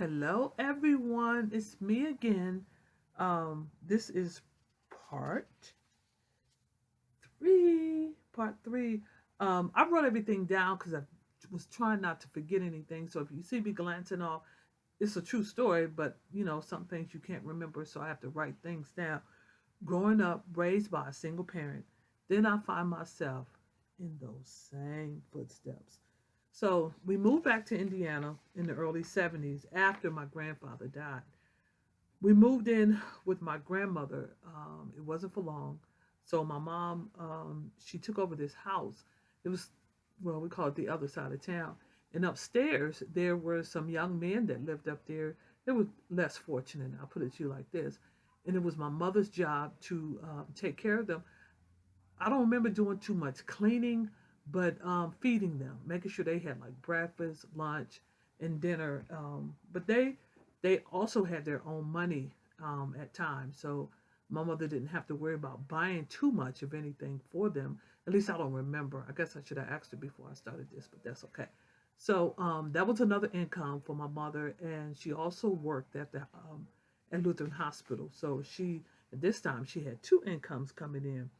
Hello, everyone. It's me again. This is part three. Part three. I wrote everything down because I was trying not to forget anything. So if you see me glancing off, it's a true story, but some things you can't remember, so I have to write things down. Growing up, raised by a single parent, then I find myself in those same footsteps. So we moved back to Indiana in the early 70s after my grandfather died. We moved in with my grandmother. It wasn't for long. So my mom, she took over this house. It was, well, we call it the other side of town. And upstairs, there were some young men that lived up there. They were less fortunate. I'll put it to you like this. And it was my mother's job to take care of them. I don't remember doing too much cleaning, but feeding them, making sure they had like breakfast, lunch, and dinner. But they also had their own money at times, so my mother didn't have to worry about buying too much of anything for them. At least I don't remember. I guess I should have asked her before I started this, but that's okay. So that was another income for my mother, and she also worked at Lutheran Hospital. So she at this time she had two incomes coming in.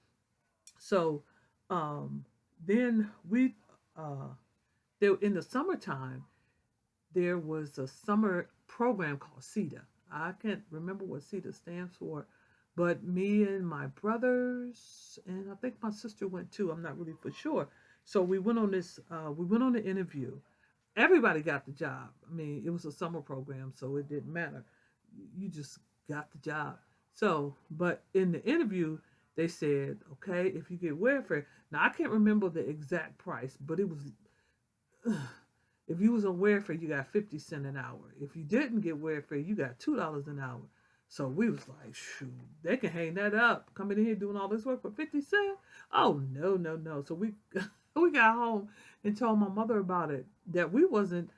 So um, then we there in the summertime there was a summer program called CETA. I can't remember what CETA stands for, but me and my brothers and I think my sister went too. I'm not really for sure. So we went on this. We went on the interview. Everybody got the job. I mean, it was a summer program, so it didn't matter. You just got the job. So, but in the interview, they said, okay, if you get welfare. Now I can't remember the exact price, but it was if you was on welfare, you got 50 cents an hour. If you didn't get welfare, you got $2 an hour. So we was like, shoot, they can hang that up, coming in here doing all this work for 50 cents. Oh no, no, no. So we we got home and told my mother about it. That we wasn't,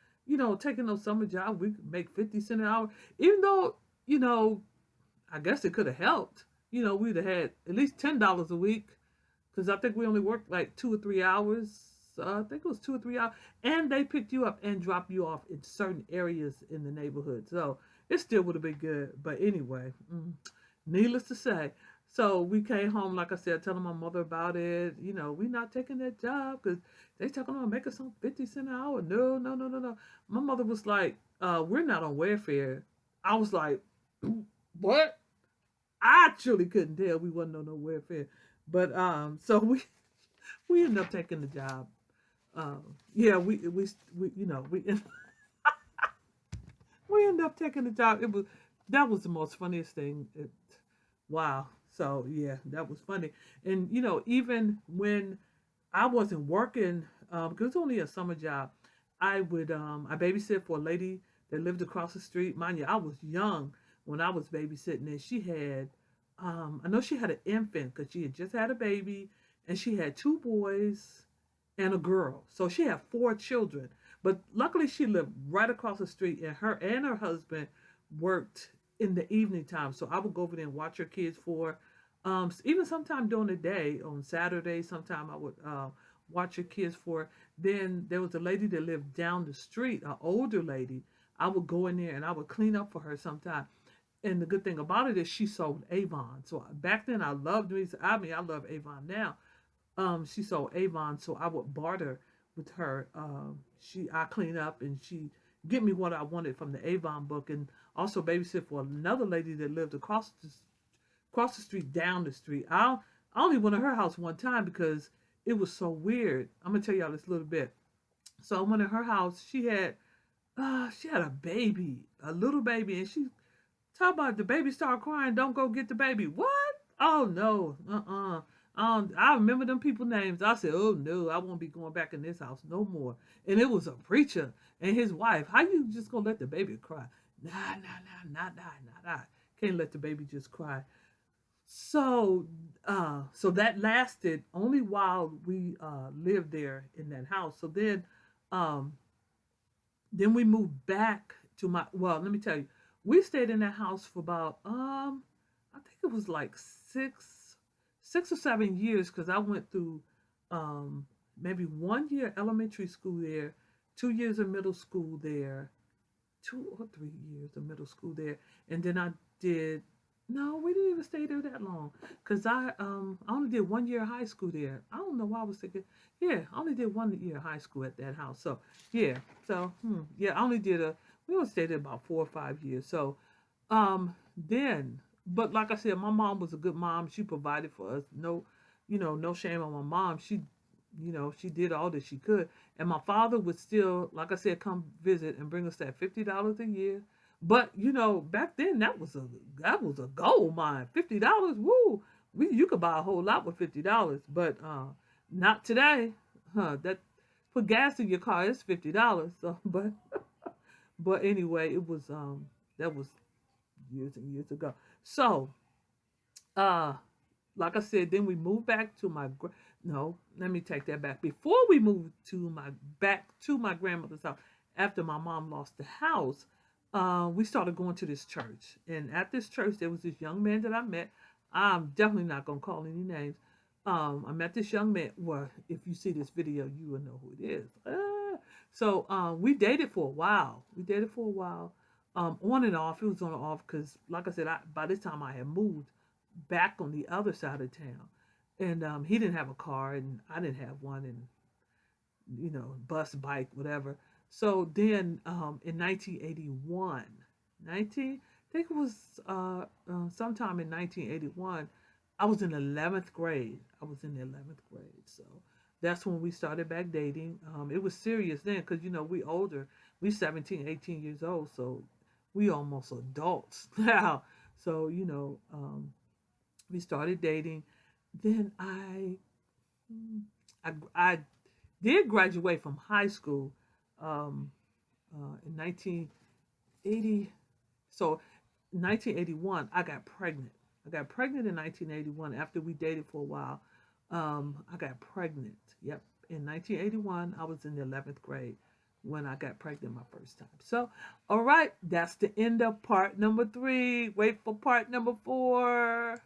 taking no summer job. We could make 50 cents an hour, even though, you know, I guess it could have helped. We'd have had at least $10 a week because I think we only worked like 2 or 3 hours. I think it was 2 or 3 hours, and they picked you up and dropped you off in certain areas in the neighborhood. So it still would have been good. But anyway, needless to say, so we came home, like I said, telling my mother about it. We not taking that job because they talking about making some 50 cents an hour. No, no, no, no, no. My mother was like, "We're not on welfare." I was like, "What?" I truly couldn't tell we wasn't on no welfare. But so we ended up taking the job. Yeah, we we ended up taking the job. That was the most funniest thing. Wow. So yeah, that was funny. And even when I wasn't working, because it's only a summer job, I babysit for a lady that lived across the street. Mind you, I was young when I was babysitting, and she had, I know she had an infant because she had just had a baby, and she had two boys and a girl. So she had four children. But luckily, she lived right across the street, and her husband worked in the evening time. So I would go over there and watch her kids for, even sometime during the day on Saturday. Sometime I would watch her kids for. Then there was a lady that lived down the street, an older lady. I would go in there and I would clean up for her sometime. And the good thing about it is she sold Avon. So back then I loved me. I mean, I love Avon now. She sold Avon, so I would barter with her. I clean up and she get me what I wanted from the Avon book, and also babysit for another lady that lived across the street, down the street. I only went to her house one time because it was so weird. I'm gonna tell y'all this little bit. So I went to her house. She had a baby, a little baby, and she talk about the baby start crying. Don't go get the baby. What? Oh no. I remember them people names. I said, "Oh no, I won't be going back in this house no more." And it was a preacher and his wife. How you just gonna let the baby cry? Nah, nah, nah, not that, not that. Can't let the baby just cry. So that lasted only while we lived there in that house. So um, then we moved back to my. Well, let me tell you, we stayed in that house for about I think it was like 6 or 7 years because I went through um, maybe 1 year elementary school there, 2 years of middle school there, 2 or 3 years of middle school there, and then I did. No, we didn't even stay there that long, cause I only did 1 year of high school there. I don't know why I was thinking. Yeah, I only did 1 year of high school at that house. So yeah, yeah, I only did a. We only stayed there about 4 or 5 years. So then, but like I said, my mom was a good mom. She provided for us. No, no shame on my mom. She did all that she could. And my father would still, like I said, come visit and bring us that $50 a year. But back then that was a gold mine. $50, woo! You could buy a whole lot with $50. But not today. That put gas in your car is $50. So but anyway, it was that was years and years ago. So uh like I said, then we moved back to no, let me take that back. Before we moved to my grandmother's house, after my mom lost the house, we started going to this church. And at this church, there was this young man that I met. I'm definitely not gonna call any names. I met this young man. Well, if you see this video, you will know who it is. So we dated for a while. On and off. It was on and off because, like I said, by this time I had moved back on the other side of town, and he didn't have a car, and I didn't have one, and bus, bike, whatever. So then, in 1981, 19, I think it was sometime in 1981, I was in 11th grade. So that's when we started back dating. It was serious then because we older, we 17, 18 years old, so we almost adults now. So we started dating. Then I did graduate from high school um, in 1980. So 1981, I got pregnant. I got pregnant in 1981 after we dated for a while. I got pregnant. Yep. In 1981, I was in the 11th grade when I got pregnant my first time. So, all right, that's the end of part number 3. Wait for part number 4.